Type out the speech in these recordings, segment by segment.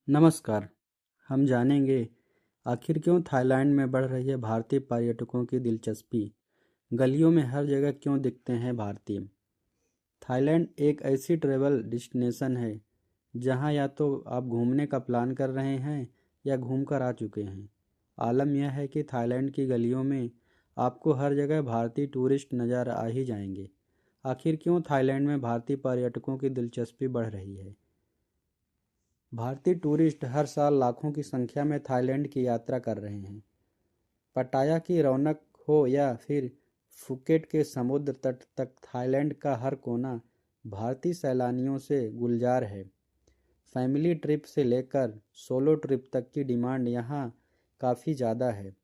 नमस्कार। हम जानेंगे आखिर क्यों थाईलैंड में बढ़ रही है भारतीय पर्यटकों की दिलचस्पी। गलियों में हर जगह क्यों दिखते हैं भारतीय। थाईलैंड एक ऐसी ट्रैवल डेस्टिनेशन है जहां या तो आप घूमने का प्लान कर रहे हैं या घूमकर आ चुके हैं। आलम यह है कि थाईलैंड की गलियों में आपको हर जगह भारतीय टूरिस्ट नज़र आ ही जाएंगे। आखिर क्यों थाईलैंड में भारतीय पर्यटकों की दिलचस्पी बढ़ रही है। भारतीय टूरिस्ट हर साल लाखों की संख्या में थाईलैंड की यात्रा कर रहे हैं। पटाया की रौनक हो या फिर फुकेट के समुद्र तट तक, थाईलैंड का हर कोना भारतीय सैलानियों से गुलजार है। फैमिली ट्रिप से लेकर सोलो ट्रिप तक की डिमांड यहाँ काफ़ी ज़्यादा है।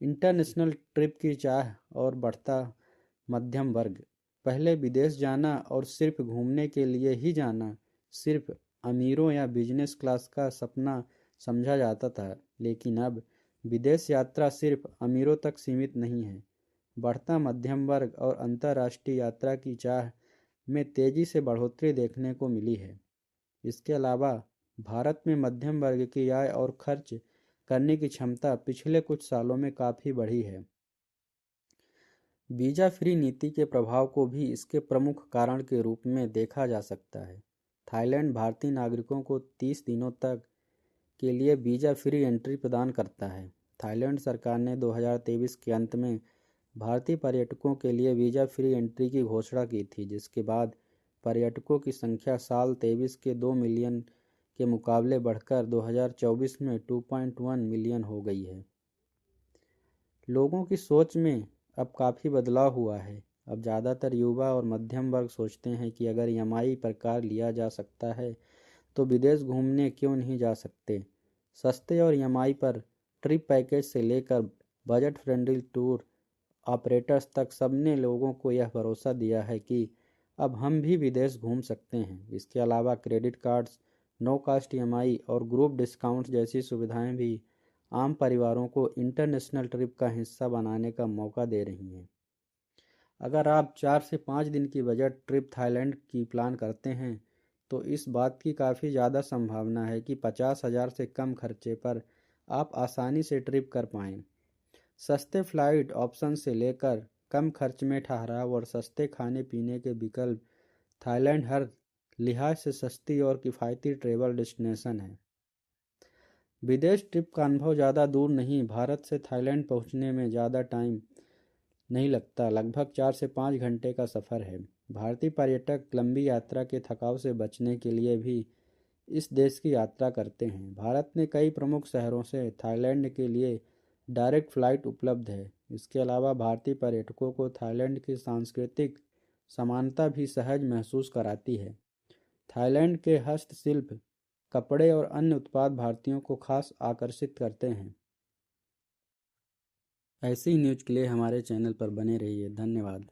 इंटरनेशनल ट्रिप की चाह और बढ़ता मध्यम वर्ग। पहले विदेश जाना और सिर्फ घूमने के लिए ही जाना सिर्फ अमीरों या बिजनेस क्लास का सपना समझा जाता था, लेकिन अब विदेश यात्रा सिर्फ अमीरों तक सीमित नहीं है। बढ़ता मध्यम वर्ग और अंतर्राष्ट्रीय यात्रा की चाह में तेजी से बढ़ोतरी देखने को मिली है। इसके अलावा भारत में मध्यम वर्ग की आय और खर्च करने की क्षमता पिछले कुछ सालों में काफ़ी बढ़ी है। वीज़ा फ्री नीति के प्रभाव को भी इसके प्रमुख कारण के रूप में देखा जा सकता है। थाईलैंड भारतीय नागरिकों को 30 दिनों तक के लिए वीज़ा फ्री एंट्री प्रदान करता है। थाईलैंड सरकार ने 2023 के अंत में भारतीय पर्यटकों के लिए वीज़ा फ्री एंट्री की घोषणा की थी, जिसके बाद पर्यटकों की संख्या साल 23 के 2 मिलियन के मुकाबले बढ़कर 2024 में 2.1 मिलियन हो गई है। लोगों की सोच में अब काफ़ी बदलाव हुआ है। अब ज़्यादातर युवा और मध्यम वर्ग सोचते हैं कि अगर ईएमआई पर कार लिया जा सकता है तो विदेश घूमने क्यों नहीं जा सकते। सस्ते और ईएमआई पर ट्रिप पैकेज से लेकर बजट फ्रेंडली टूर ऑपरेटर्स तक सबने लोगों को यह भरोसा दिया है कि अब हम भी विदेश घूम सकते हैं। इसके अलावा credit cards, no cost EMI और ग्रुप डिस्काउंट्स जैसी सुविधाएं भी आम परिवारों को इंटरनेशनल ट्रिप का हिस्सा बनाने का मौका दे रही हैं। अगर आप 4 से 5 दिन की बजट ट्रिप थाईलैंड की प्लान करते हैं तो इस बात की काफ़ी ज़्यादा संभावना है कि 50,000 से कम खर्चे पर आप आसानी से ट्रिप कर पाएँ। सस्ते फ्लाइट ऑप्शन से लेकर कम खर्च में ठहराव और सस्ते खाने पीने के विकल्प, थाईलैंड हर लिहाज से सस्ती और किफ़ायती ट्रैवल डेस्टिनेशन है। विदेश ट्रिप का अनुभव ज़्यादा दूर नहीं। भारत से थाईलैंड पहुंचने में ज़्यादा टाइम नहीं लगता, लगभग 4 से 5 घंटे का सफ़र है। भारतीय पर्यटक लंबी यात्रा के थकाव से बचने के लिए भी इस देश की यात्रा करते हैं। भारत में कई प्रमुख शहरों से थाईलैंड के लिए डायरेक्ट फ़्लाइट उपलब्ध है। इसके अलावा भारतीय पर्यटकों को थाईलैंड की सांस्कृतिक समानता भी सहज महसूस कराती है। थाईलैंड के हस्तशिल्प, कपड़े और अन्य उत्पाद भारतीयों को खास आकर्षित करते हैं। ऐसी ही न्यूज़ के लिए हमारे चैनल पर बने रहिए। धन्यवाद।